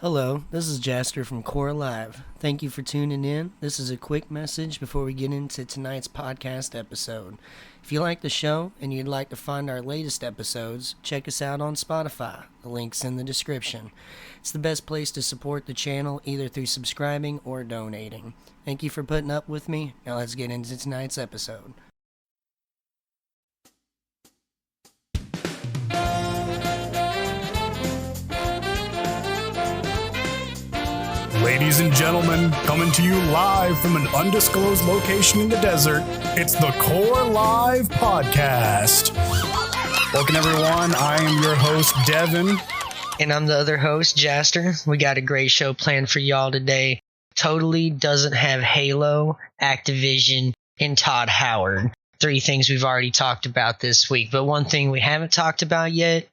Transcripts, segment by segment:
Hello, this is Jaster from KoR Live. Thank you for tuning in. This is a quick message before we get into tonight's podcast episode. If you like the show and you'd like to find our latest episodes, check us out on Spotify. The link's in the description. It's the best place to support the channel either through subscribing or donating. Thank you for putting up with me. Now let's get into tonight's episode. Ladies and gentlemen, coming to you live from an undisclosed location in the desert, it's the KoR Live Podcast. Welcome, everyone. I am your host, Devin. And I'm the other host, Jaster. We got a great show planned for y'all today. Totally doesn't have Halo, Activision, and Todd Howard. Three things we've already talked about this week. But one thing we haven't talked about yet,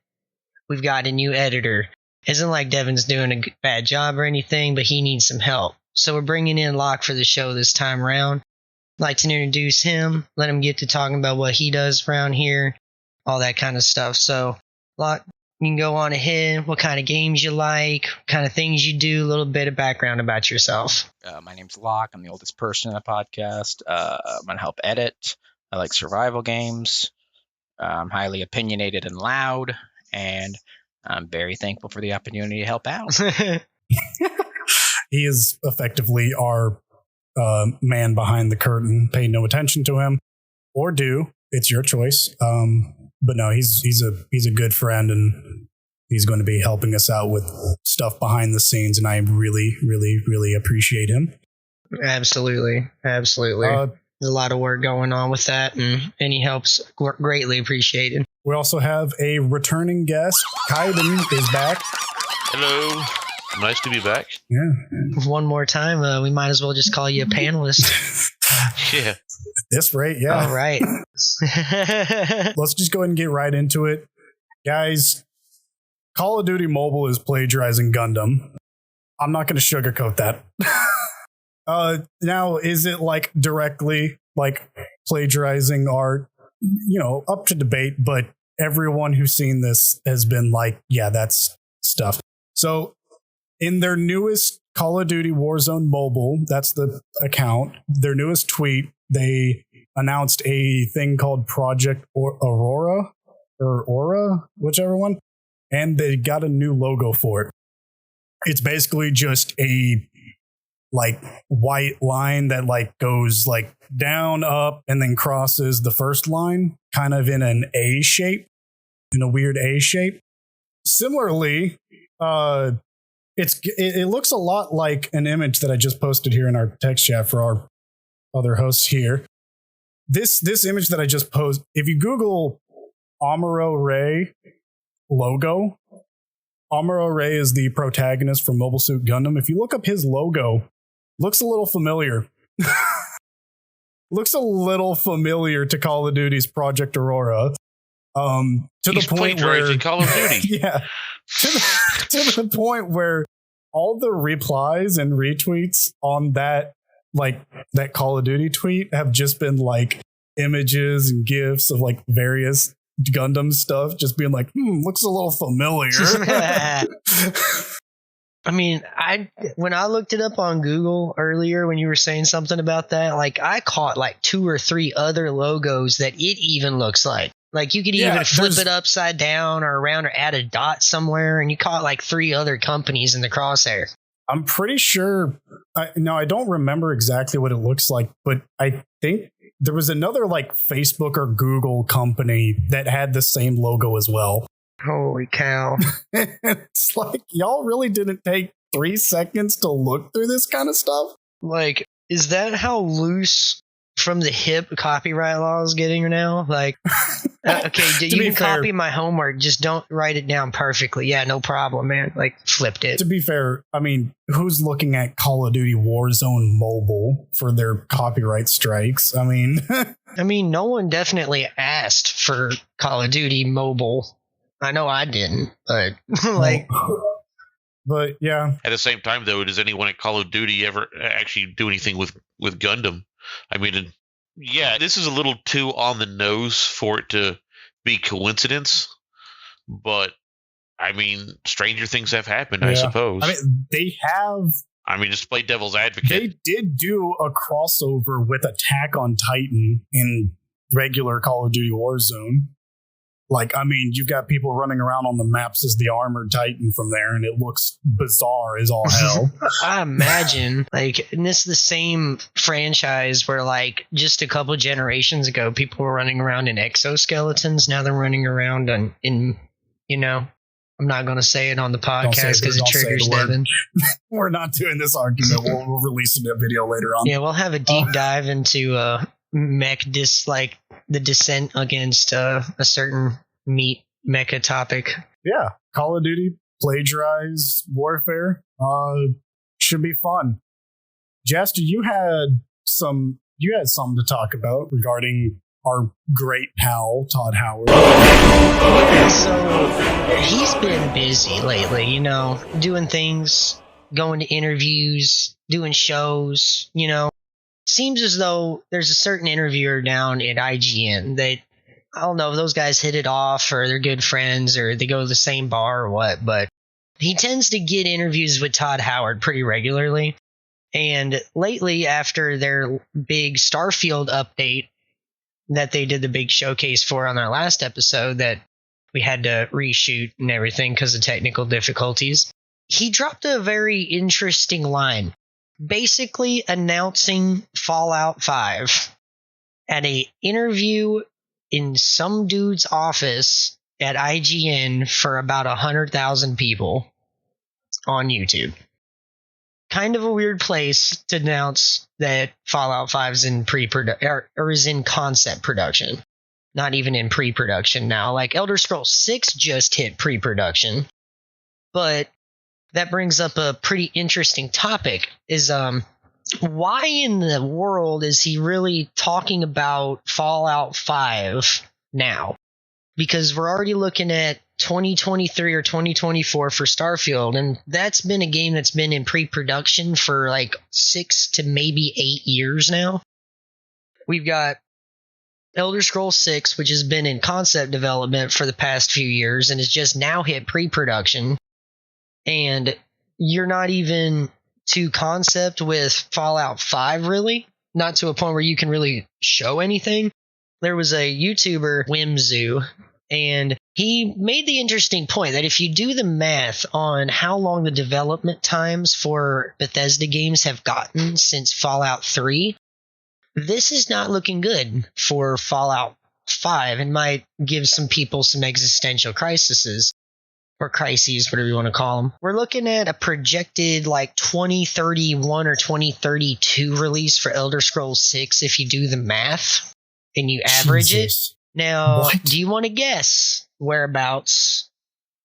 we've got a new editor. Isn't like Devin's doing a bad job or anything, but he needs some help. So we're bringing in Locke for the show this time around. I'd like to introduce him, let him get to talking about what he does around here, all that kind of stuff. So, Locke, you can go on ahead. What kind of games you like, what kind of things you do, a little bit of background about yourself. My name's Locke. I'm the oldest person in the podcast. I'm going to help edit. I like survival games. I'm highly opinionated and loud, and I'm very thankful for the opportunity to help out. He is effectively our man behind the curtain. Pay no attention to him, or do. It's your choice. But no, he's a good friend, and he's going to be helping us out with stuff behind the scenes, and I really, really, really appreciate him. Absolutely. There's a lot of work going on with that, and any help's greatly appreciated. We also have a returning guest. Kaiden is back. Hello. Nice to be back. Yeah. One more time, we might as well just call you a panelist. Yeah. At this rate, yeah. All right. Let's just go ahead and get right into it. Guys, Call of Duty Mobile is plagiarizing Gundam. I'm not going to sugarcoat that. Now, is it like directly like plagiarizing art? You know, up to debate, but everyone who's seen this has been like, yeah, that's stuff. So in their newest Call of Duty Warzone Mobile, that's the account, their newest tweet, they announced a thing called Project Aurora or Aura, whichever one, and they got a new logo for it. It's basically just a like white line that like goes like down, up, and then crosses the first line kind of in an A shape, in a weird A shape. Similarly, it looks a lot like an image that I just posted here in our text chat for our other hosts here. This image that I just posted, if you Google Amuro Ray logo, Amuro Ray is the protagonist from Mobile Suit Gundam. If you look up his logo, looks a little familiar. Looks a little familiar to Call of Duty's Project Aurora. To He's the point where Call of Duty. Yeah. To the point where all the replies and retweets on that Call of Duty tweet have just been like images and GIFs of like various Gundam stuff, just being like, looks a little familiar. I mean, when I looked it up on Google earlier when you were saying something about that, like I caught like 2 or 3 other logos that it even looks like. Like you could even flip it upside down or around or add a dot somewhere, and you caught like 3 other companies in the crosshair. I'm pretty sure. I don't remember exactly what it looks like, but I think there was another like Facebook or Google company that had the same logo as well. Holy cow. It's like, y'all really didn't take 3 seconds to look through this kind of stuff? Like, is that how loose from the hip copyright law is getting now? Like, okay, you can copy my homework, just don't write it down perfectly. Yeah, no problem, man. Like, flipped it. To be fair, I mean, who's looking at Call of Duty Warzone Mobile for their copyright strikes? I mean, no one definitely asked for Call of Duty Mobile. I know I didn't, but like, but yeah. At the same time, though, does anyone at Call of Duty ever actually do anything with Gundam? I mean, yeah, this is a little too on the nose for it to be coincidence, but I mean, stranger things have happened, I suppose. I mean, they have. I mean, just play devil's advocate. They did do a crossover with Attack on Titan in regular Call of Duty Warzone. Like, I mean, you've got people running around on the maps as the armored Titan from there, and it looks bizarre as all hell. I imagine, like, and this is the same franchise where, like, just a couple generations ago, people were running around in exoskeletons. Now they're running around in you know, I'm not going to say it on the podcast because it triggers Devin. We're not doing this argument. We'll release a video later on. Yeah, we'll have a deep dive into mech the dissent against a certain mecha topic. Yeah, Call of Duty plagiarized warfare should be fun. Jester, you had something to talk about regarding our great pal Todd Howard. So he's been busy lately, you know, doing things, going to interviews, doing shows, you know. Seems as though there's a certain interviewer down at IGN that, I don't know if those guys hit it off or they're good friends or they go to the same bar or what, but he tends to get interviews with Todd Howard pretty regularly. And lately, after their big Starfield update that they did the big showcase for on our last episode that we had to reshoot and everything because of technical difficulties, he dropped a very interesting line, basically announcing Fallout 5 at an interview in some dude's office at IGN for about 100,000 people on YouTube. Kind of a weird place to announce that Fallout 5 is in or is in concept production. Not even in pre-production now. Like Elder Scrolls 6 just hit pre-production. But that brings up a pretty interesting topic is why in the world is he really talking about Fallout 5 now? Because we're already looking at 2023 or 2024 for Starfield, and that's been a game that's been in pre-production for like 6 to maybe 8 years now. We've got Elder Scrolls 6, which has been in concept development for the past few years and has just now hit pre-production. And you're not even to concept with Fallout 5, really? Not to a point where you can really show anything. There was a YouTuber, Whimzu, and he made the interesting point that if you do the math on how long the development times for Bethesda games have gotten since Fallout 3, this is not looking good for Fallout 5 and might give some people some existential crises. Or crises, whatever you want to call them. We're looking at a projected like 2031 or 2032 release for Elder Scrolls 6 if you do the math and you average it. Now, what? Do you want to guess whereabouts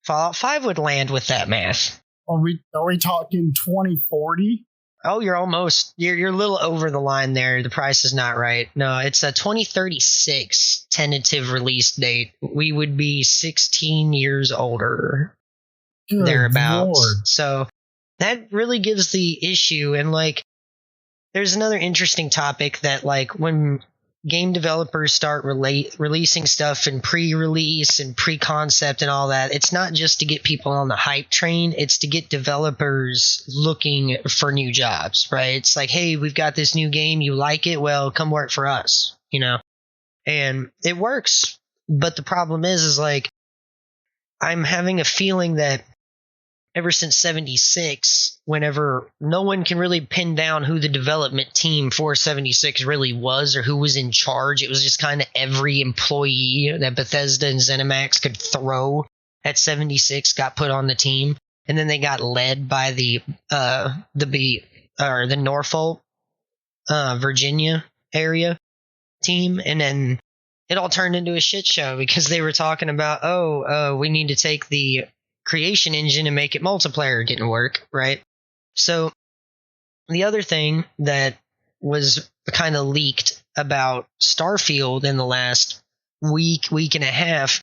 Fallout 5 would land with that math? Are we talking 2040? Oh, you're almost. You're a little over the line there. The price is not right. No, it's a 2036 tentative release date. We would be 16 years older. Good thereabouts. Lord. So that really gives the issue. And like, there's another interesting topic that like when game developers start releasing stuff in pre-release and pre-concept and all that, it's not just to get people on the hype train, it's to get developers looking for new jobs, right? It's like, hey, we've got this new game, you like it, well, come work for us, you know? And it works, but the problem is like, I'm having a feeling that ever since 76, whenever no one can really pin down who the development team for 76 really was or who was in charge, it was just kind of every employee that Bethesda and ZeniMax could throw at 76 got put on the team, and then they got led by the Norfolk, Virginia area team, and then it all turned into a shit show because they were talking about, we need to take the creation engine and make it multiplayer. Didn't work, right? So the other thing that was kind of leaked about Starfield in the last week and a half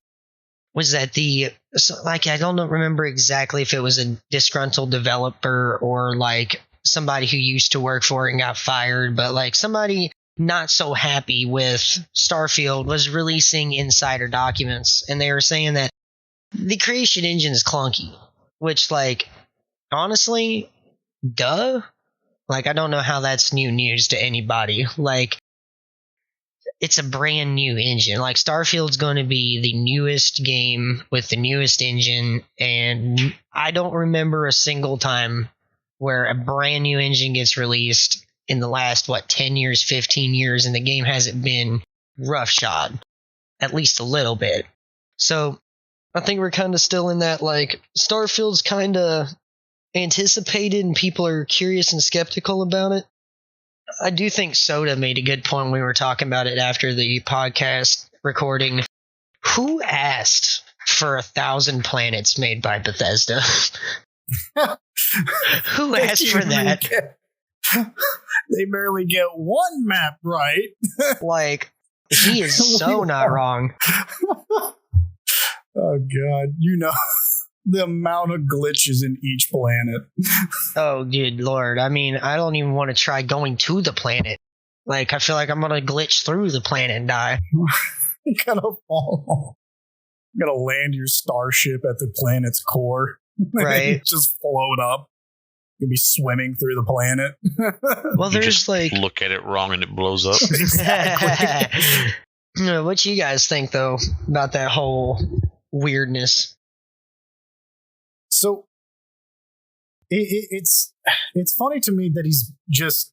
was that I don't remember exactly if it was a disgruntled developer or like somebody who used to work for it and got fired, but like somebody not so happy with Starfield was releasing insider documents, and they were saying that the creation engine is clunky, which, like, honestly, duh. Like, I don't know how that's new news to anybody. Like, it's a brand new engine. Like, Starfield's going to be the newest game with the newest engine, and I don't remember a single time where a brand new engine gets released in the last, 10 years, 15 years, and the game hasn't been roughshod, at least a little bit. So I think we're kind of still in that, like, Starfield's kind of anticipated and people are curious and skeptical about it. I do think Soda made a good point when we were talking about it after the podcast recording. Who asked for 1,000 planets made by Bethesda? Who asked for that? They barely get one map right. Like, he is so not wrong. Oh, God. You know, the amount of glitches in each planet. Oh, dude, Lord. I mean, I don't even want to try going to the planet. Like, I feel like I'm going to glitch through the planet and die. You gotta fall. You gotta land your starship at the planet's core. Right. Just float up. You'll be swimming through the planet. Well, You there's just like... look at it wrong and it blows up. Exactly. What you guys think, though, about that whole weirdness? So it's funny to me that he's just,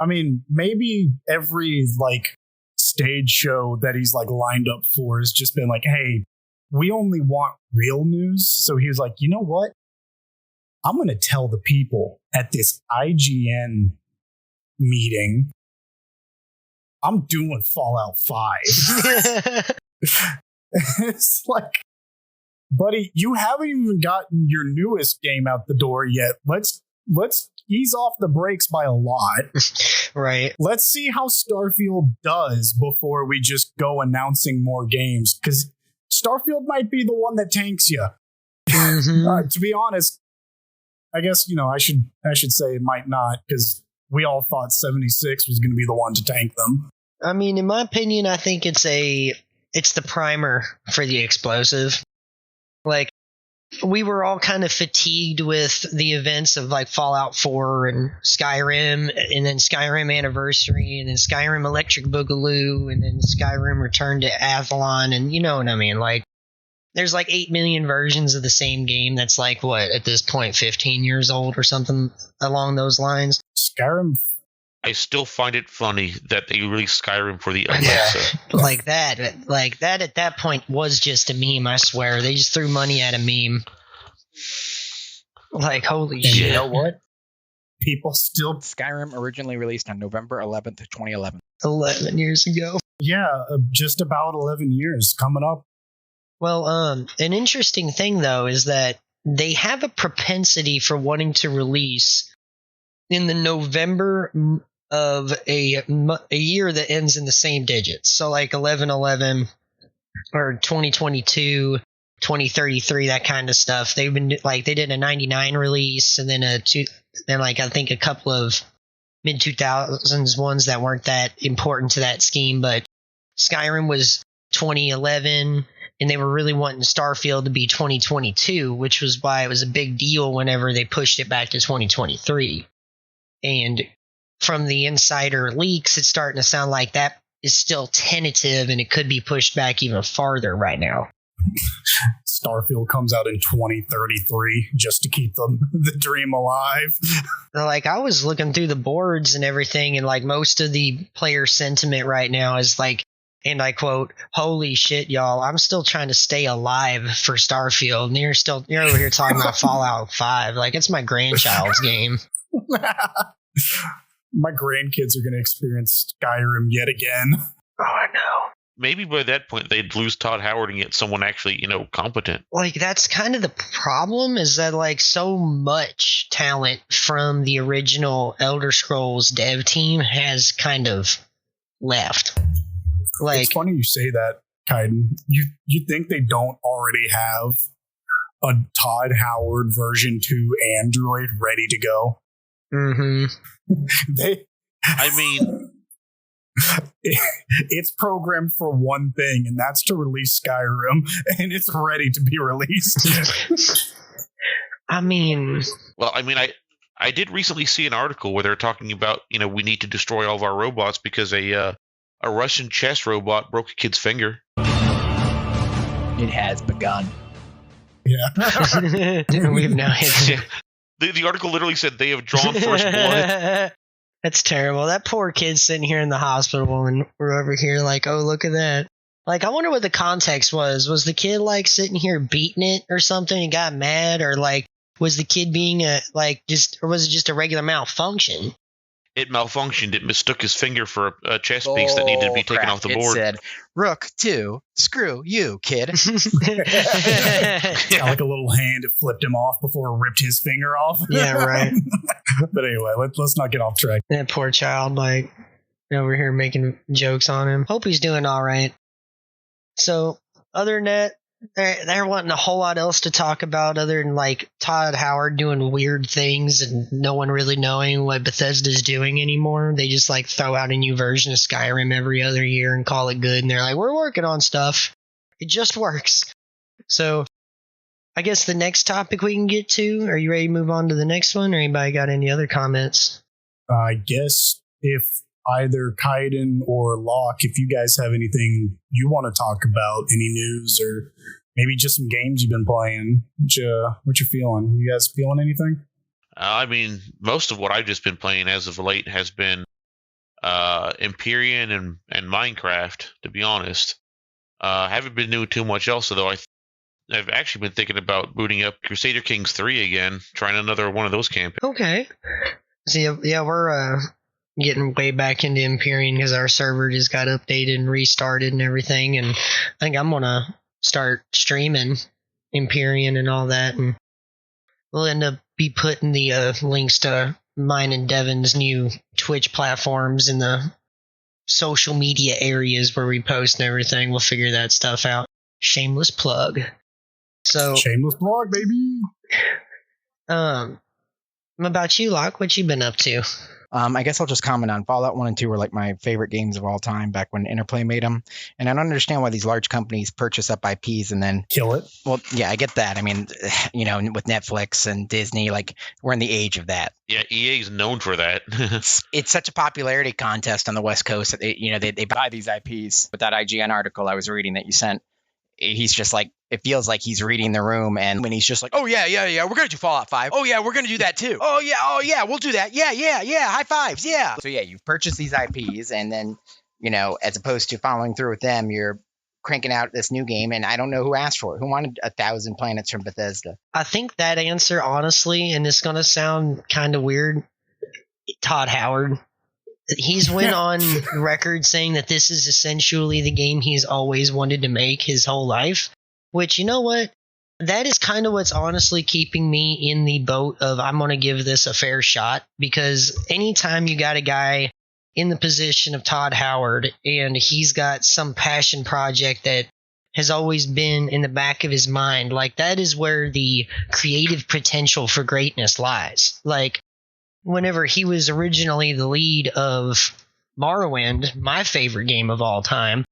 I mean, maybe every like stage show that he's like lined up for has just been like, hey, we only want real news. So he was like, you know what? I'm going to tell the people at this IGN meeting, I'm doing Fallout 5. It's like, buddy, you haven't even gotten your newest game out the door yet. Let's ease off the brakes by a lot. Right. Let's see how Starfield does before we just go announcing more games, because Starfield might be the one that tanks you. Mm-hmm. To be honest, I guess, you know, I should say it might not, because we all thought 76 was going to be the one to tank them. I mean, in my opinion, I think it's the primer for the explosive. Like, we were all kind of fatigued with the events of like Fallout 4 and Skyrim, and then Skyrim Anniversary, and then Skyrim Electric Boogaloo, and then Skyrim Return to Avalon, and you know what I mean? Like, there's like 8 million versions of the same game that's like, what, at this point, 15 years old or something along those lines? Skyrim. I still find it funny that they released Skyrim for the Alexa. Like that at that point was just a meme, I swear. They just threw money at a meme. Like, holy shit. You know what? People still... Skyrim originally released on November 11th, 2011. 11 years ago. Yeah, just about 11 years coming up. Well, an interesting thing, though, is that they have a propensity for wanting to release in the November of a year that ends in the same digits. So like 11/11 or 2022, 2033, that kind of stuff. They've been like, they did a 99 release, and then like I think a couple of mid 2000s ones that weren't that important to that scheme, but Skyrim was 2011. And they were really wanting Starfield to be 2022, which was why it was a big deal whenever they pushed it back to 2023. And from the insider leaks, it's starting to sound like that is still tentative, and it could be pushed back even farther right now. Starfield comes out in 2033 just to keep the dream alive. Like, I was looking through the boards and everything, and like most of the player sentiment right now is like, and I quote, "Holy shit, y'all, I'm still trying to stay alive for Starfield, and you're over here talking about Fallout 5. Like, it's my grandchild's game." My grandkids are going to experience Skyrim yet again. Oh, I know. Maybe by that point they'd lose Todd Howard and get someone actually, competent. Like, that's kind of the problem, is that like so much talent from the original Elder Scrolls dev team has kind of left. Like, it's funny you say that, Kaiden. You think they don't already have a Todd Howard version 2 Android ready to go? mm-hmm. It's programmed for one thing, and that's to release Skyrim, and it's ready to be released. I mean, I did recently see an article where they're talking about, we need to destroy all of our robots because a Russian chess robot broke a kid's finger. It has begun. Yeah. we've now hit. The article literally said they have drawn first blood. That's terrible. That poor kid's sitting here in the hospital, and we're over here like, oh, look at that. Like, I wonder what the context was. Was the kid like sitting here beating it or something and got mad, or like was the kid being or was it just a regular malfunction? It malfunctioned. It mistook his finger for a chess piece that needed to be taken off the board. It said, Rook 2, screw you, kid. Got like a little hand, it flipped him off before it ripped his finger off. Yeah, right. But anyway, let's not get off track. That poor child, like, over here making jokes on him. Hope he's doing all right. So, other than that, there wasn't a whole lot else to talk about other than, like, Todd Howard doing weird things and no one really knowing what Bethesda's doing anymore. They just, like, throw out a new version of Skyrim every other year and call it good. And they're like, we're working on stuff. It just works. So, I guess the next topic we can get to, are you ready to move on to the next one? Or anybody got any other comments? I guess if either Kaiden or Locke, if you guys have anything you want to talk about, any news or maybe just some games you've been playing, what you feeling? You guys feeling anything? Most of what I've just been playing as of late has been Empyrean and Minecraft, to be honest. I haven't been doing too much else, though. I've actually been thinking about booting up Crusader Kings 3 again, trying another one of those campaigns. Okay. So, yeah, we're getting way back into Empyrean because our server just got updated and restarted and everything, and I think I'm gonna start streaming Empyrean and all that, and we'll end up be putting the links to mine and Devin's new Twitch platforms in the social media areas where we post and everything. We'll figure that stuff out. Shameless plug. So shameless plug, baby. About you, Locke, what you been up to? I guess I'll just comment on Fallout 1 and 2 were like my favorite games of all time back when Interplay made them. And I don't understand why these large companies purchase up IPs and then kill it. Well, yeah, I get that. I mean, with Netflix and Disney, like we're in the age of that. Yeah, EA is known for that. It's such a popularity contest on the West Coast that they buy these IPs. With that IGN article I was reading that you sent, he's just like, it feels like he's reading the room, and when he's just like, oh yeah, we're gonna do Fallout 5. Oh yeah, we're gonna do that too. Oh yeah, we'll do that. Yeah, high fives, yeah. So yeah, you've purchased these IPs, and then as opposed to following through with them, you're cranking out this new game, and I don't know who asked for it. Who wanted 1,000 planets from Bethesda? I think that answer, honestly, and it's gonna sound kind of weird, Todd Howard. He's went on record saying that this is essentially the game he's always wanted to make his whole life, which, you know what? That is kind of what's honestly keeping me in the boat of I'm going to give this a fair shot, because anytime you got a guy in the position of Todd Howard and he's got some passion project that has always been in the back of his mind, like that is where the creative potential for greatness lies. Like, whenever he was originally the lead of Morrowind, my favorite game of all time,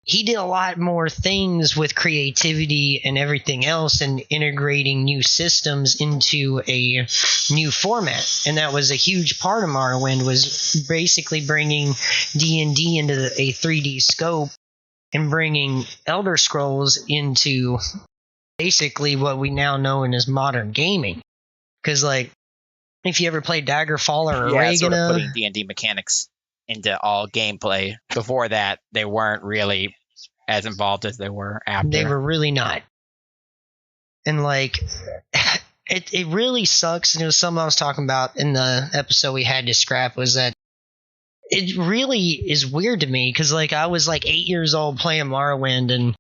he did a lot more things with creativity and everything else and integrating new systems into a new format. And that was a huge part of Morrowind, was basically bringing D&D into a 3D scope and bringing Elder Scrolls into basically what we now know as modern gaming. Because, like, if you ever played Daggerfall or Oregano, sort of putting D&D mechanics into all gameplay. Before that, they weren't really as involved as they were after. They were really not. And like, it really sucks. And it was something I was talking about in the episode we had to scrap, was that it really is weird to me, because like I was like 8 years old playing Morrowind, and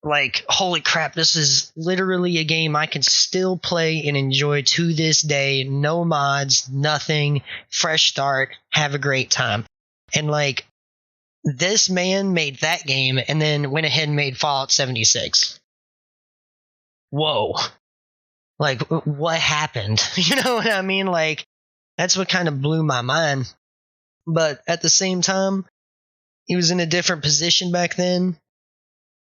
like, holy crap, this is literally a game I can still play and enjoy to this day. No mods, nothing, fresh start, have a great time. And like, this man made that game and then went ahead and made Fallout 76. Whoa. Like, what happened? You know what I mean? Like, that's what kind of blew my mind. But at the same time, he was in a different position back then.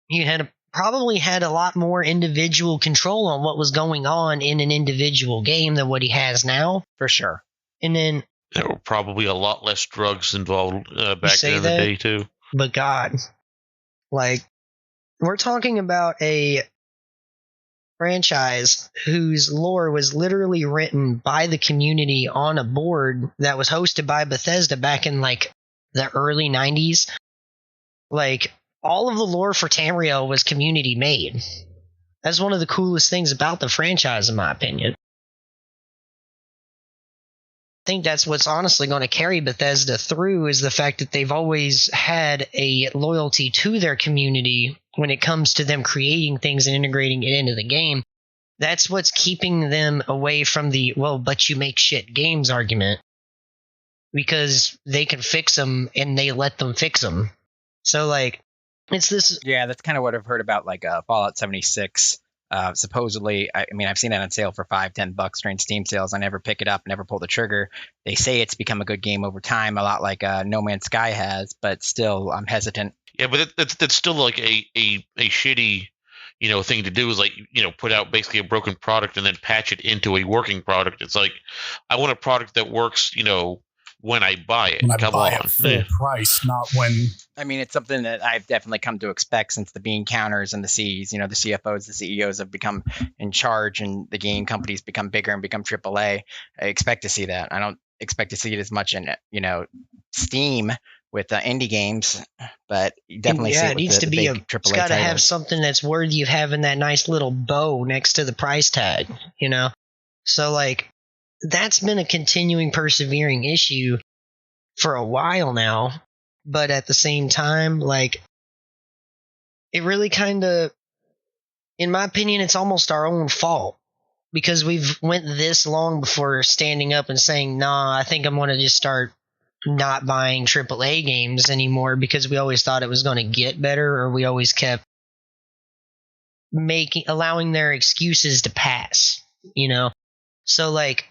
He probably had a lot more individual control on what was going on in an individual game than what he has now. For sure. And then There were probably a lot less drugs involved back then in the day, too. But God, like, we're talking about a franchise whose lore was literally written by the community on a board that was hosted by Bethesda back in, like, the early 90s. Like, all of the lore for Tamriel was community made. That's one of the coolest things about the franchise, in my opinion. I think that's what's honestly going to carry Bethesda through is the fact that they've always had a loyalty to their community when it comes to them creating things and integrating it into the game. That's what's keeping them away from the, well, but you make shit games argument. Because they can fix them and they let them fix them. So, like, it's this. Yeah, that's kind of what I've heard about, like, Fallout 76. Supposedly, I mean, I've seen it on sale for $5-10 during Steam sales. I never pick it up, never pull the trigger. They say it's become a good game over time, a lot like No Man's Sky has, but still, I'm hesitant. Yeah, but that's still like a shitty, thing to do is like, put out basically a broken product and then patch it into a working product. It's like, I want a product that works, when I buy it. When I Come buy on. it full price, not when. I mean, it's something that I've definitely come to expect since the bean counters and the Cs. The CFOs, the CEOs have become in charge, and the game companies become bigger and become AAA. I expect to see that. I don't expect to see it as much in Steam with indie games, but you definitely see it needs to be big AAA it's got to titles. have something that's worthy of having that nice little bow next to the price tag. So, like, that's been a continuing, persevering issue for a while now. But at the same time, like, it really kind of, in my opinion, it's almost our own fault. Because we've went this long before standing up and saying, nah, I think I'm going to just start not buying AAA games anymore, because we always thought it was going to get better, or we always kept allowing their excuses to pass, So, like,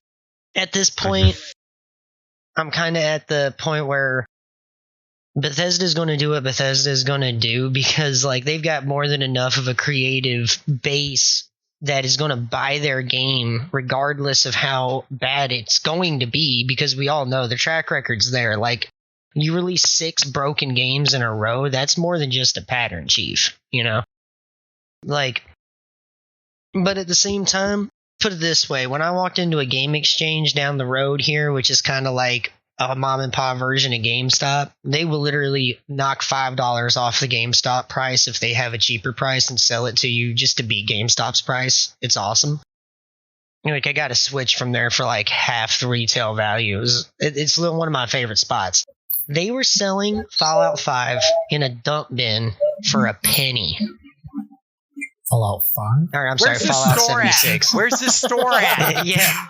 at this point, I'm kind of at the point where Bethesda's going to do what Bethesda's going to do, because, like, they've got more than enough of a creative base that is going to buy their game regardless of how bad it's going to be, because we all know the track record's there. Like, you release 6 broken games in a row, that's more than just a pattern, Chief, Like, but at the same time, put it this way, when I walked into a game exchange down the road here, which is kind of like a mom and pop version of GameStop, they will literally knock $5 off the GameStop price if they have a cheaper price and sell it to you just to beat GameStop's price. It's awesome. Like, I got a Switch from there for like half the retail value. It's one of my favorite spots. They were selling Fallout 5 in a dump bin for a penny. Fallout 5? Or, I'm sorry, Fallout 76. Where's the store at? Yeah.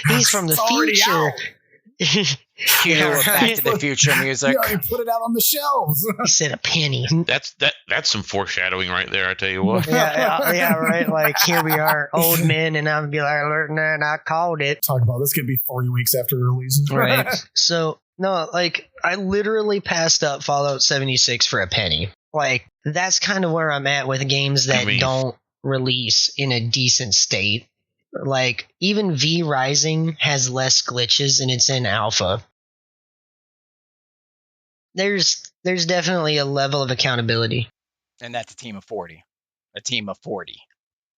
He's from the future. Cue Back to the Future music. You already put it out on the shelves. He said a penny. That's some foreshadowing right there, I tell you what. Yeah, right. Like, here we are, old men, and I'll be like, and I called it. Talk about this could be 3 weeks after release. Right. So, no, like, I literally passed up Fallout 76 for a penny. Like, that's kind of where I'm at with games that don't release in a decent state. Like, even V Rising has less glitches and it's in alpha. There's definitely a level of accountability. And that's a team of 40. A team of 40.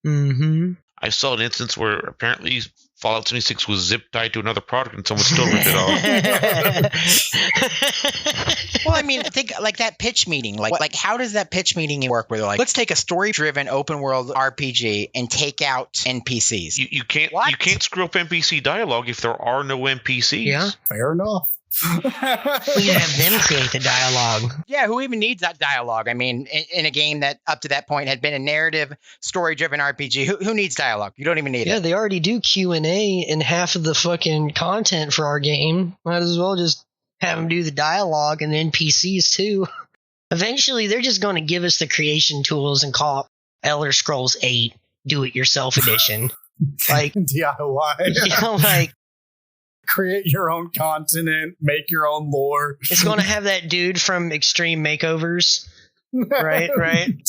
Mm-hmm. I saw an instance where apparently Fallout 76 was zip tied to another product and someone still ripped it off. Well, I mean, think like that pitch meeting. Like how does that pitch meeting work where they're like, let's take a story-driven open world RPG and take out NPCs? You can't screw up NPC dialogue if there are no NPCs. Yeah. Fair enough. We can have them create the dialogue. Yeah, who even needs that dialogue? I mean, in a game that up to that point had been a narrative, story-driven RPG, who needs dialogue? You don't even need it. Yeah, they already do Q&A in half of the fucking content for our game. Might as well just have them do the dialogue and the NPCs too. Eventually, they're just going to give us the creation tools and call it Elder Scrolls 8 Do-It-Yourself Edition. Like DIY. like Create your own continent, make your own lore. It's going to have that dude from Extreme Makeovers. Right.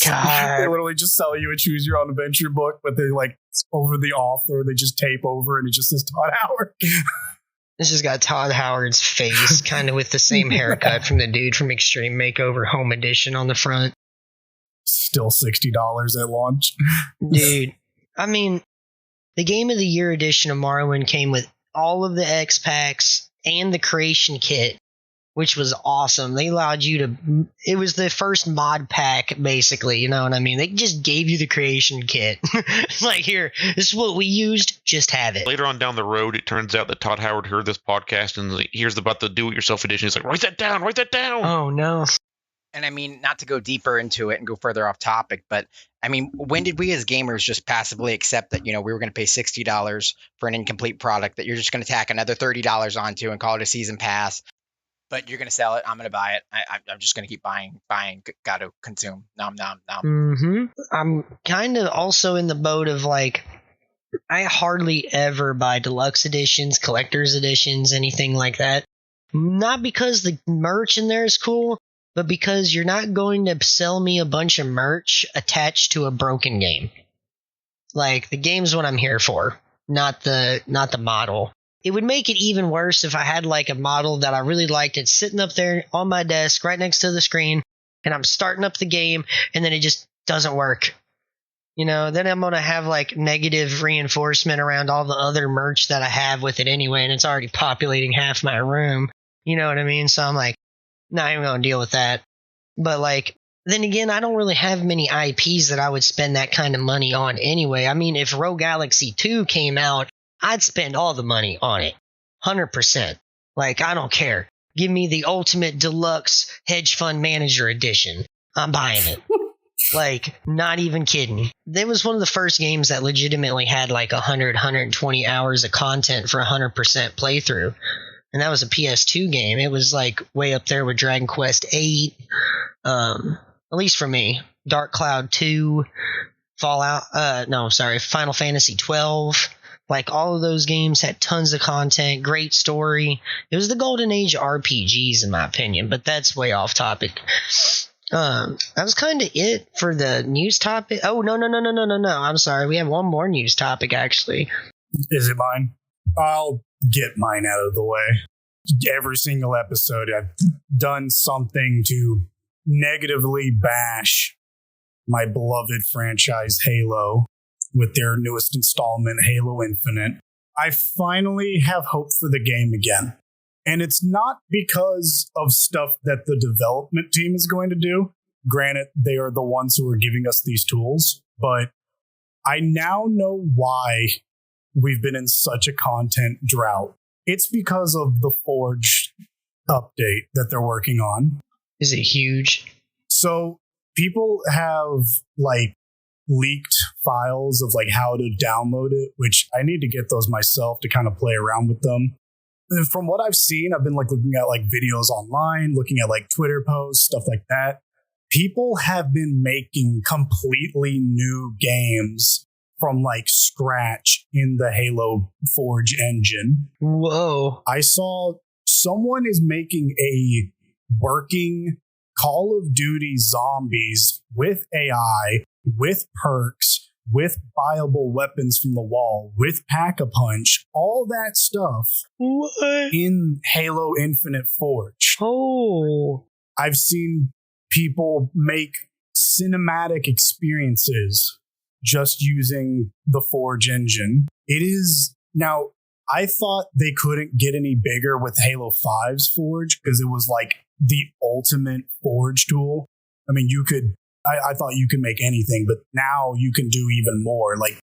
God. They literally just sell you a choose your own adventure book, but they like over the author, they just tape over and it just says Todd Howard. This has got Todd Howard's face, kind of with the same haircut from the dude from Extreme Makeover Home Edition on the front. Still $60 at launch. Dude, I mean, the Game of the Year edition of Morrowind came with all of the X packs and the creation kit, which was awesome. They allowed you to, it was the first mod pack, basically, you know what I mean? They just gave you the creation kit. Like, here, this is what we used, just have it. Later on down the road, it turns out that Todd Howard heard this podcast and he hears about the do-it-yourself edition. He's like, write that down. Oh, no. And I mean, not to go deeper into it and go further off topic, but I mean, when did we as gamers just passively accept that, you know, we were going to pay $60 for an incomplete product that you're just going to tack another $30 onto and call it a season pass? But you're going to sell it. I'm going to buy it. I'm just going to keep buying. Got to consume. Nom. Mm-hmm. I'm kind of also in the boat of like, I hardly ever buy deluxe editions, collector's editions, anything like that. Not because the merch in there is cool, but because you're not going to sell me a bunch of merch attached to a broken game. Like, the game's what I'm here for, not the model. It would make it even worse if I had like a model that I really liked. It's sitting up there on my desk right next to the screen, and I'm starting up the game, and then it just doesn't work. You know, then I'm going to have like negative reinforcement around all the other merch that I have with it anyway, and it's already populating half my room. You know what I mean? So I'm like, not even going to deal with that. But like, then again, I don't really have many IPs that I would spend that kind of money on anyway. I mean, if Rogue Galaxy 2 came out, I'd spend all the money on it. 100%. Like, I don't care. Give me the ultimate deluxe hedge fund manager edition. I'm buying it. Like, not even kidding. It was one of the first games that legitimately had like 120 hours of content for 100% playthrough. And that was a PS2 game. It was like way up there with Dragon Quest 8. At least for me. Dark Cloud 2. Final Fantasy 12. Like, all of those games had tons of content, great story. It was the golden age of RPGs, in my opinion, but that's way off topic. That was kind of it for the news topic. Oh, no. I'm sorry. We have one more news topic, actually. Is it mine? I'll get mine out of the way. Every single episode, I've done something to negatively bash my beloved franchise Halo with their newest installment, Halo Infinite. I finally have hope for the game again. And it's not because of stuff that the development team is going to do. Granted, they are the ones who are giving us these tools, but I now know why we've been in such a content drought. It's because of the Forge update that they're working on. Is it huge? So people have like leaked files of like how to download it, which I need to get those myself to kind of play around with them. And from what I've seen, I've been like looking at like videos online, looking at like Twitter posts, stuff like that. People have been making completely new games from like scratch in the Halo Forge engine. Whoa. I saw someone is making a working Call of Duty Zombies with AI, with perks, with buyable weapons from the wall, with Pack-a-Punch, all that stuff. What? In Halo Infinite Forge. Oh. I've seen people make cinematic experiences just using the Forge engine. It is now, I thought they couldn't get any bigger with Halo 5's Forge because it was like the ultimate Forge tool. I mean, I thought you could make anything, but now you can do even more. Like,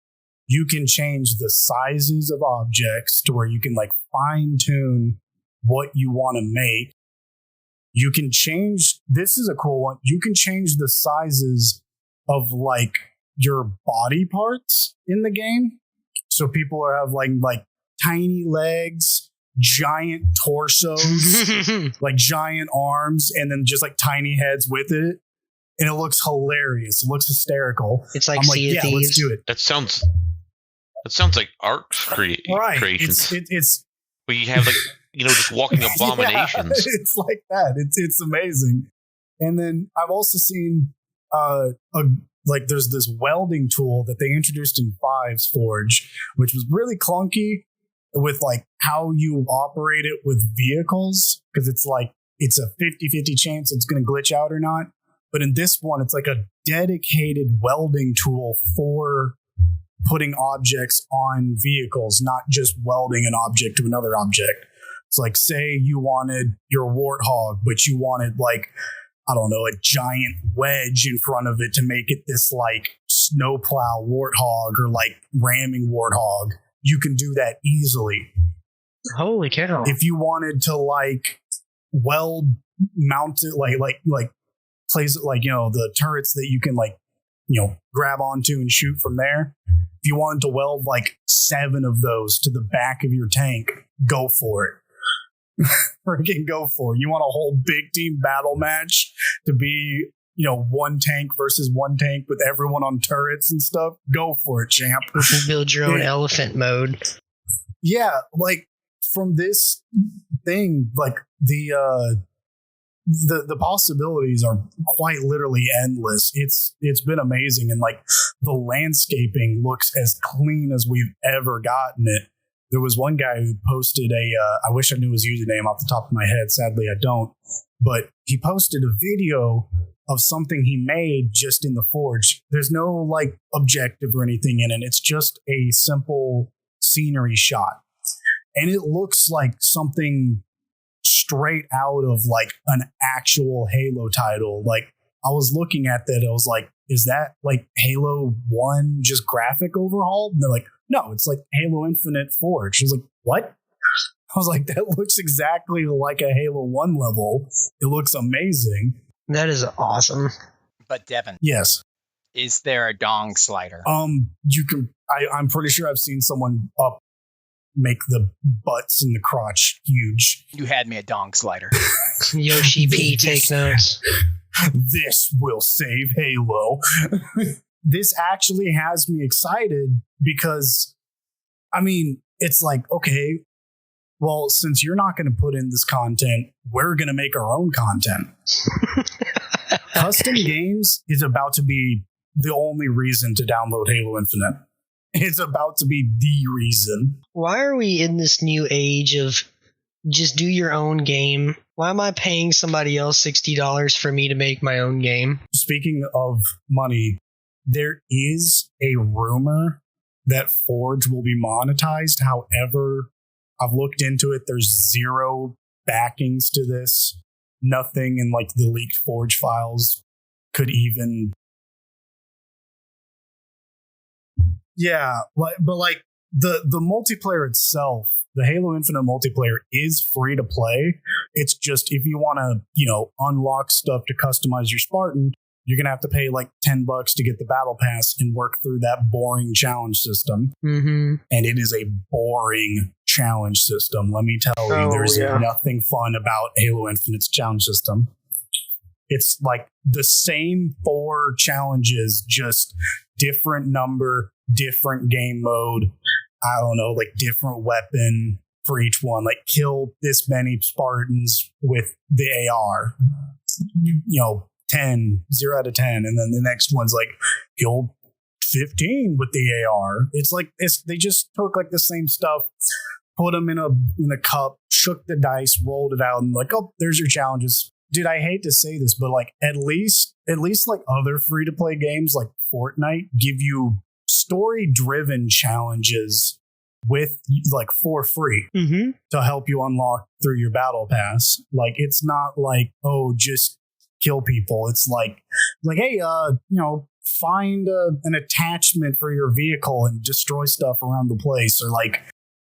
you can change the sizes of objects to where you can like fine tune what you want to make. You can change, this is a cool one. You can change the sizes of like your body parts in the game. So people have like tiny legs, giant torsos, like giant arms, and then just like tiny heads with it. And it looks hilarious. It looks hysterical. It's like, I'm like, yeah, let's do it. That sounds like art creation. Right. where you have like just walking abominations. Yeah, it's like that. It's amazing. And then I've also seen there's this welding tool that they introduced in 5's Forge, which was really clunky with like how you operate it with vehicles, because it's a 50-50 chance it's going to glitch out or not. But in this one, it's like a dedicated welding tool for putting objects on vehicles, not just welding an object to another object. It's like, say you wanted your Warthog, but you wanted like, I don't know, a giant wedge in front of it to make it this like snowplow Warthog or like ramming Warthog. You can do that easily. Holy cow. If you wanted to like weld mount it like place it like, the turrets that you can like, grab onto and shoot from there. If you wanted to weld like 7 of those to the back of your tank, go for it. Freaking go for it. You want a whole big team battle match to be, one tank versus one tank with everyone on turrets and stuff? Go for it, champ. Build your own elephant mode. Yeah, like from this thing, like the possibilities are quite literally endless. It's been amazing, and like the landscaping looks as clean as we've ever gotten it. There was one guy who posted I wish I knew his username off the top of my head. Sadly, I don't. But he posted a video of something he made just in the Forge. There's no like objective or anything in it. It's just a simple scenery shot. And it looks like something straight out of like an actual Halo title. Like I was looking at that, I was like, is that like Halo 1 just graphic overhaul? And they're like, no, it's like Halo Infinite Forge. I was like, what? I was like, that looks exactly like a Halo 1 level. It looks amazing. That is awesome. But Devin. Yes. Is there a dong slider? You can. I'm pretty sure I've seen someone make the butts and the crotch huge. You had me a dong slider. Yoshi P, take notes. This will save Halo. This actually has me excited because, I mean, it's like, okay, well, since you're not going to put in this content, we're going to make our own content. Custom games is about to be the only reason to download Halo Infinite. It's about to be the reason. Why are we in this new age of just do your own game? Why am I paying somebody else $60 for me to make my own game? Speaking of money, there is a rumor that Forge will be monetized. However, I've looked into it. There's zero backings to this. Nothing in like the leaked Forge files could even. Yeah, but like the multiplayer itself, the Halo Infinite multiplayer is free to play. It's just if you want to, unlock stuff to customize your Spartan, you're going to have to pay like $10 to get the battle pass and work through that boring challenge system. Mm-hmm. And it is a boring challenge system. Let me tell you, there's nothing fun about Halo Infinite's challenge system. It's like the same 4 challenges, just different number, different game mode. I don't know, like different weapon for each one. Like kill this many Spartans with the AR. 10, 0 out of 10. And then the next one's like kill 15 with the AR. It's like they just took like the same stuff, put them in a cup, shook the dice, rolled it out, and like, oh, there's your challenges. Dude, I hate to say this, but like at least like other free to play games like Fortnite give you story driven challenges with like for free to help you unlock through your battle pass. Like it's not like, oh, just kill people. It's like hey, find an attachment for your vehicle and destroy stuff around the place, or like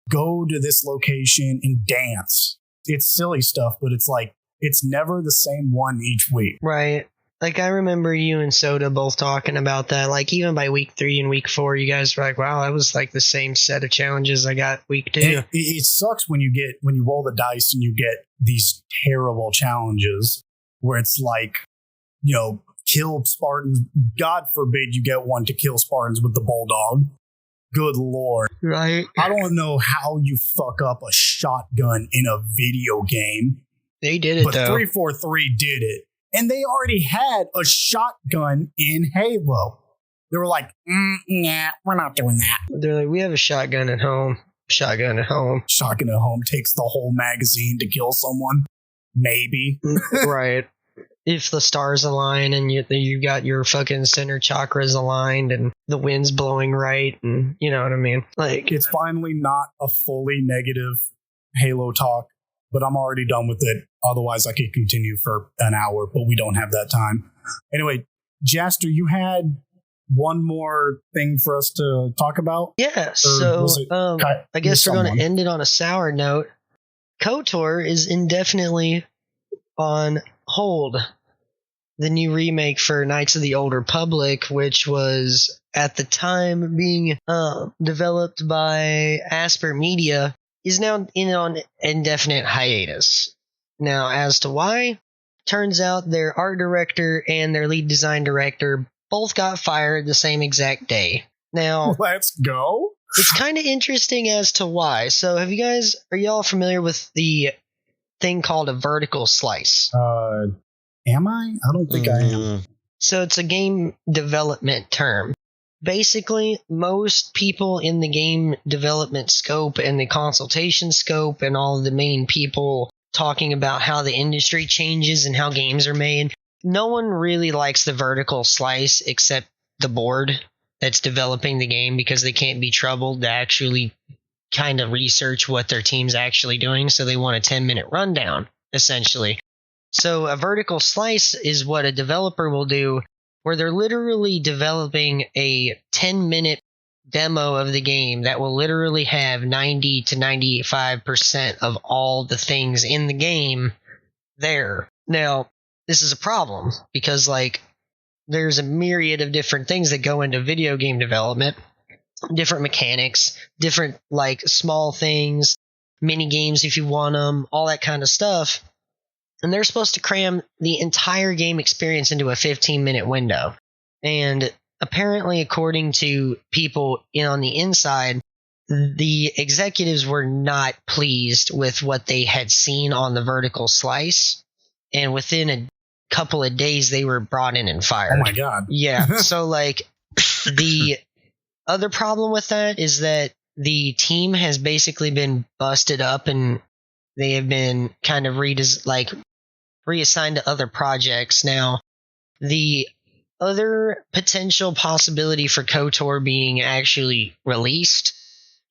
go to this location and dance. It's silly stuff, but it's like it's never the same one each week. Right. Like I remember you and Soda both talking about that. Like even by week 3 and week 4, you guys were like, wow, that was like the same set of challenges I got week 2. It sucks when you roll the dice and you get these terrible challenges where it's like, kill Spartans. God forbid you get one to kill Spartans with the Bulldog. good lord. Right. I don't know how you fuck up a shotgun in a video game. They did it, but though. 343 did it. And they already had a shotgun in Halo. They were like, nah, we're not doing that. They're like, we have a shotgun at home. Shotgun at home. Shotgun at home takes the whole magazine to kill someone. Maybe. Right. If the stars align and you got your fucking center chakras aligned and the wind's blowing right, and you know what I mean? Like, it's finally not a fully negative Halo talk, but I'm already done with it. Otherwise, I could continue for an hour, but we don't have that time. Anyway, Jaster, you had one more thing for us to talk about? Yeah, so I guess we're going to end it on a sour note. KoR is indefinitely on hold. The new remake for Knights of the Old Republic, which was at the time being developed by Asper Media, is now on indefinite hiatus. Now, as to why, turns out their art director and their lead design director both got fired the same exact day. Now, let's go. It's kind of interesting as to why. So, are y'all familiar with the thing called a vertical slice? Am I? I don't think I am. So, it's a game development term. Basically, most people in the game development scope and the consultation scope and all of the main people talking about how the industry changes and how games are made, no one really likes the vertical slice except the board that's developing the game, because they can't be troubled to actually kind of research what their team's actually doing, so they want a 10-minute rundown, essentially. So a vertical slice is what a developer will do, where they're literally developing a 10-minute demo of the game that will literally have 90 to 95% of all the things in the game there. Now, this is a problem, because there's a myriad of different things that go into video game development, different mechanics, different small things, mini games if you want them, all that kind of stuff. And they're supposed to cram the entire game experience into a 15-minute window. And apparently, according to people on the inside, the executives were not pleased with what they had seen on the vertical slice. And within a couple of days, they were brought in and fired. Oh my God. Yeah. So, the other problem with that is that the team has basically been busted up, and they have been kind of reassigned to other projects. Now, the other potential possibility for KoR being actually released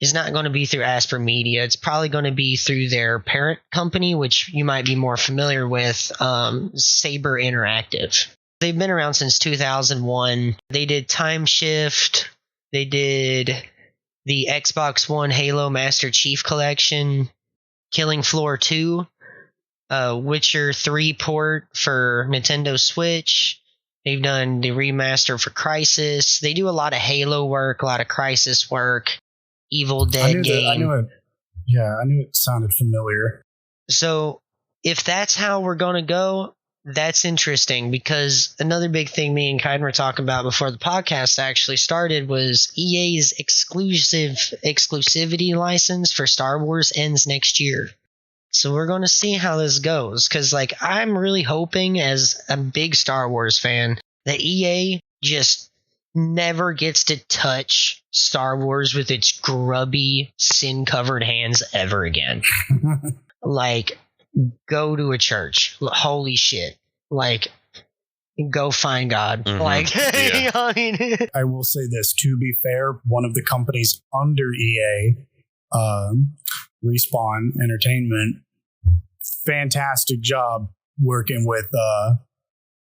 is not going to be through Asper Media. It's probably going to be through their parent company, which you might be more familiar with, Saber Interactive. They've been around since 2001. They did Time Shift. They did the Xbox One Halo Master Chief Collection, Killing Floor 2, Witcher 3 port for Nintendo Switch. They've done the remaster for Crysis. They do a lot of Halo work, a lot of Crysis work, Evil Dead game. I knew it. Yeah, I knew it sounded familiar. So if that's how we're going to go, that's interesting, because another big thing me and Kaiden were talking about before the podcast actually started was EA's exclusivity license for Star Wars ends next year. So we're going to see how this goes, because I'm really hoping, as a big Star Wars fan, that EA just never gets to touch Star Wars with its grubby, sin-covered hands ever again. Go to a church. Holy shit. Go find God. Mm-hmm. You know what I mean? I will say this, to be fair, one of the companies under EA, Respawn Entertainment, fantastic job working with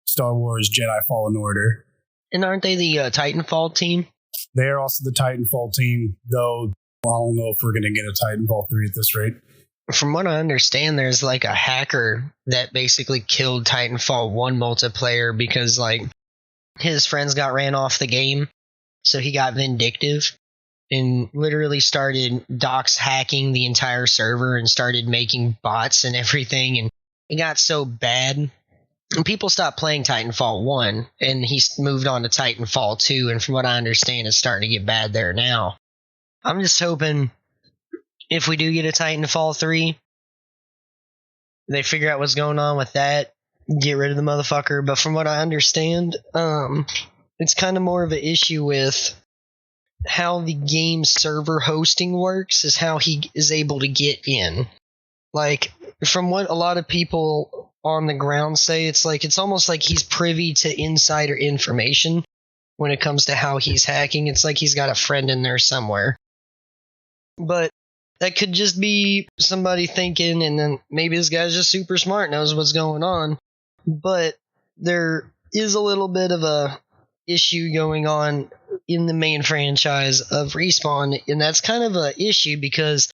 Star Wars Jedi Fallen Order. And aren't they the Titanfall team? They're also the Titanfall team, though I don't know if we're going to get a Titanfall 3 at this rate. From what I understand, there's a hacker that basically killed Titanfall 1 multiplayer because his friends got ran off the game, so he got vindictive and literally started dox hacking the entire server and started making bots and everything, and it got so bad. And people stopped playing Titanfall 1, and he moved on to Titanfall 2, and from what I understand, it's starting to get bad there now. I'm just hoping if we do get a Titanfall 3, they figure out what's going on with that, get rid of the motherfucker. But from what I understand, it's kind of more of an issue with how the game server hosting works, is how he is able to get in. Like, from what a lot of people on the ground say, it's almost like he's privy to insider information when it comes to how he's hacking. It's like he's got a friend in there somewhere. But that could just be somebody thinking, and then maybe this guy's just super smart, knows what's going on. But there is a little bit of a issue going on in the main franchise of Respawn, and that's kind of an issue because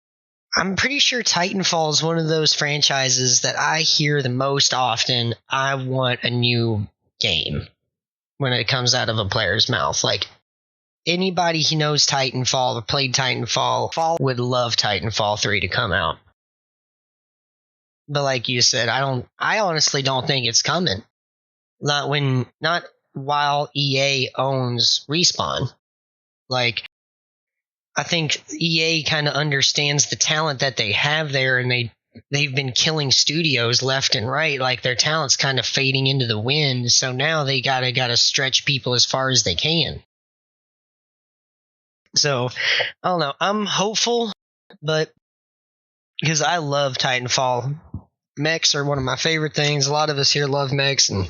I'm pretty sure Titanfall is one of those franchises that I hear the most often, I want a new game, when it comes out of a player's mouth. Like, anybody who knows Titanfall or played Titanfall would love Titanfall 3 to come out. But like you said, I honestly don't think it's coming. Not while EA owns Respawn. Like, I think EA kind of understands the talent that they have there, and they've been killing studios left and right. Like, their talent's kind of fading into the wind, so now they gotta stretch people as far as they can. So, I don't know. I'm hopeful, but because I love Titanfall. Mechs are one of my favorite things. A lot of us here love mechs, and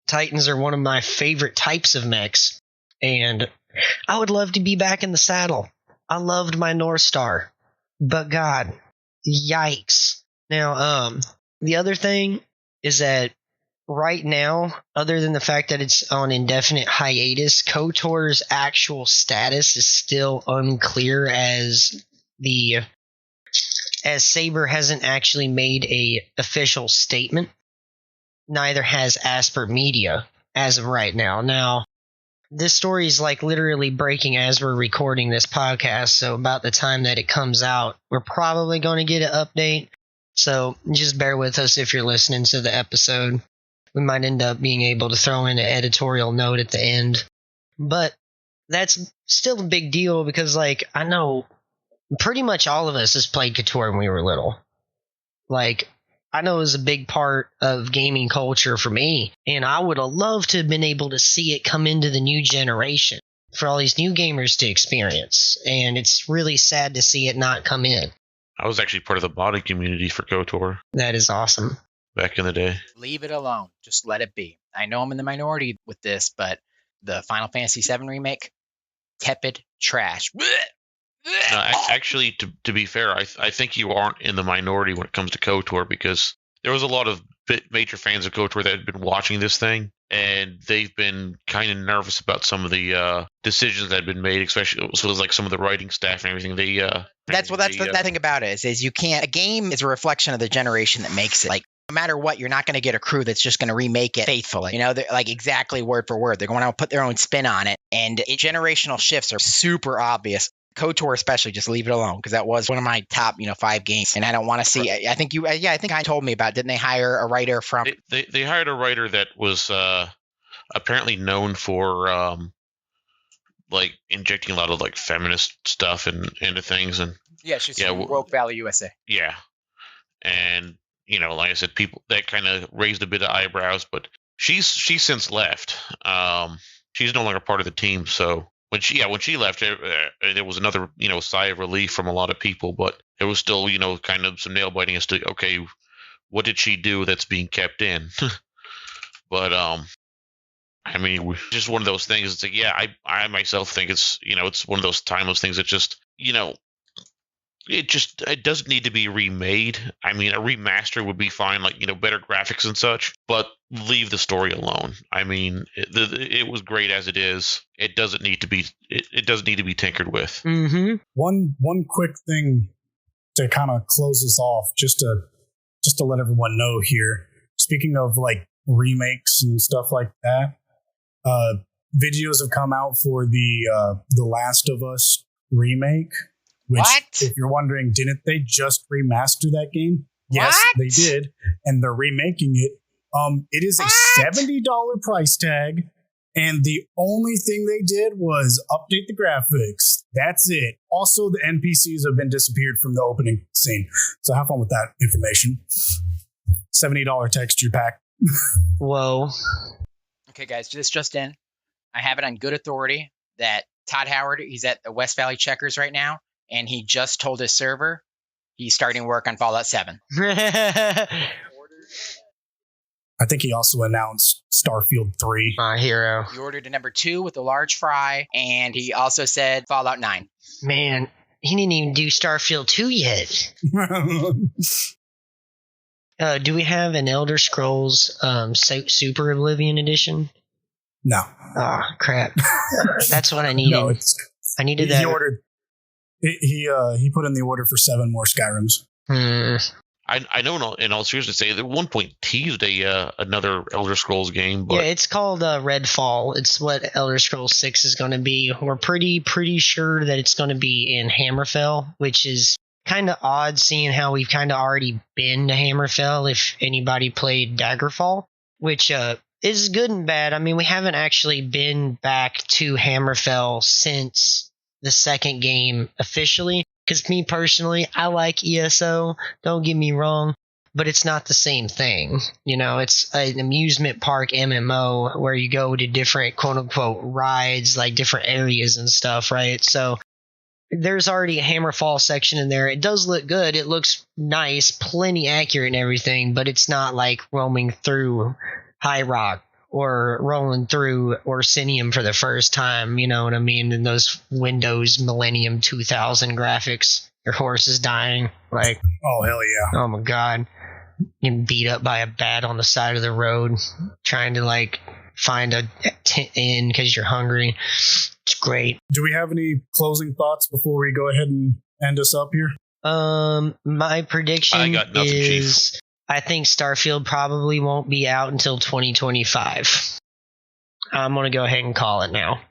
Titans are one of my favorite types of mechs. And I would love to be back in the saddle. I loved my North Star. But God, yikes. Now, the other thing is that right now, other than the fact that it's on indefinite hiatus, KoTor's actual status is still unclear, as Saber hasn't actually made a official statement. Neither has Asper Media as of right now. Now, this story is like literally breaking as we're recording this podcast, so about the time that it comes out, we're probably going to get an update. So just bear with us if you're listening to the episode. We might end up being able to throw in an editorial note at the end. But that's still a big deal because, like, I know pretty much all of us has played KoTor when we were little. Like, I know it was a big part of gaming culture for me, and I would have loved to have been able to see it come into the new generation for all these new gamers to experience, and it's really sad to see it not come in. I was actually part of the modding community for KoTor That is awesome. back in the day. Leave it alone. Just let it be. I know I'm in the minority with this, but the Final Fantasy VII Remake, tepid trash. No, actually, to be fair, I think you aren't in the minority when it comes to KoTor, because there was a lot of major fans of KoTor that had been watching this thing, and they've been kind of nervous about some of the decisions that had been made, especially like some of the writing staff and everything. That's the thing about it is you can't. A game is a reflection of the generation that makes it. Like, no matter what, you're not going to get a crew that's just going to remake it faithfully. You know, they're like exactly word for word. They're going to put their own spin on it, and generational shifts are super obvious. KoTor especially, just leave it alone, because that was one of my top 5 games, and I don't want to see. I think I told me about. Didn't they hire a writer from? They hired a writer that was apparently known for like injecting a lot of like feminist stuff into things, and Yeah, she's from Woke Valley, USA. yeah, and like I said, people that kind of raised a bit of eyebrows, but she's since left. She's no longer part of the team, so. When she left, there was another sigh of relief from a lot of people, but there was still kind of some nail biting as to, okay, what did she do that's being kept in? But I mean, just one of those things. It's like, yeah, I myself think it's it's one of those timeless things that just it doesn't need to be remade. I mean, a remaster would be fine, like better graphics and such, but leave the story alone. I mean, it was great as it is. It doesn't need to be. It doesn't need to be tinkered with. Mm-hmm. One quick thing to kind of close us off, just to let everyone know here. Speaking of like remakes and stuff like that, videos have come out for the Last of Us remake. Which, What? if you're wondering, didn't they just remaster that game? Yes, What? they did, and they're remaking it. It is a $70 price tag, And the only thing they did was update the graphics. That's it. Also, the NPCs have been disappeared from the opening scene. So have fun with that information. $70 texture pack. Whoa. Okay, guys, this just in. I have it on good authority that Todd Howard, he's at the West Valley Checkers right now, and he just told his server he's starting work on Fallout 7. I think he also announced Starfield 3. My hero. He ordered a number 2 with a large fry, and he also said Fallout 9. Man, he didn't even do Starfield 2 yet. Do we have an Elder Scrolls Super Oblivion edition? No. Oh, crap. That's what I needed. No, I needed that. He ordered. He put in the order for 7 more Skyrims. I know in all seriousness, they at one point teased another Elder Scrolls game. But yeah, it's called Redfall. It's what Elder Scrolls 6 is going to be. We're pretty sure that it's going to be in Hammerfell, which is kind of odd seeing how we've kind of already been to Hammerfell if anybody played Daggerfall, which is good and bad. I mean, we haven't actually been back to Hammerfell since the second game officially. Because me personally, I like ESO, don't get me wrong, but it's not the same thing. You know, it's an amusement park MMO where you go to different quote-unquote rides, like different areas and stuff, right? So there's already a Hammerfall section in there. It does look good. It looks nice, plenty accurate and everything, but it's not like roaming through High Rock or rolling through Orsinium for the first time, you know what I mean? In those Windows Millennium 2000 graphics, your horse is dying. Like, oh, hell yeah. Oh my God. Getting beat up by a bat on the side of the road, trying to like find a inn because you're hungry. It's great. Do we have any closing thoughts before we go ahead and end us up here? My prediction I got nothing, is... Chief. I think Starfield probably won't be out until 2025. I'm going to go ahead and call it now.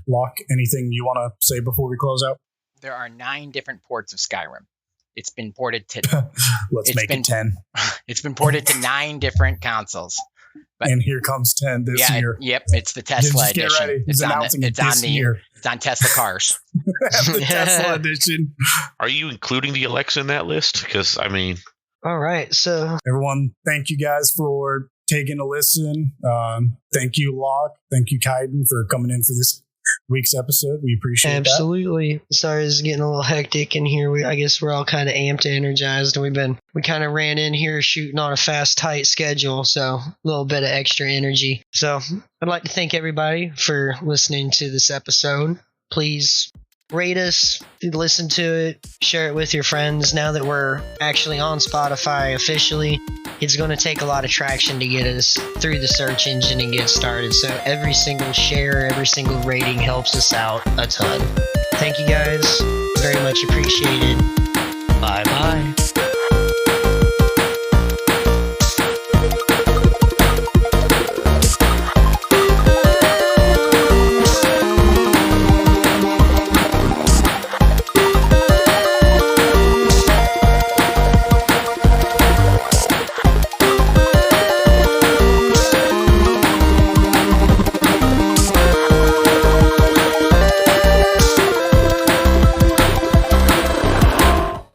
Locke, anything you want to say before we close out? There are 9 different ports of Skyrim. It's been ported to... Let's make it 10. It's been ported to 9 different consoles. But, and here comes 10 this year. Yep, it's the Tesla edition. Get ready. He's announcing it this year. It's on Tesla cars. The Tesla edition. Are you including the Alexa in that list? Because, I mean... All right, so... Everyone, thank you guys for taking a listen. Thank you, Locke. Thank you, Kaiden, for coming in for this week's episode. We appreciate that. Absolutely. Sorry, it's getting a little hectic in here. I guess we're all kind of amped and energized. We kind of ran in here shooting on a fast, tight schedule, so a little bit of extra energy. So I'd like to thank everybody for listening to this episode. Please rate us, listen to it, share it with your friends. Now that we're actually on Spotify officially, it's going to take a lot of traction to get us through the search engine and get started. So every single share, every single rating helps us out a ton. Thank you guys. Very much appreciated. Bye-bye.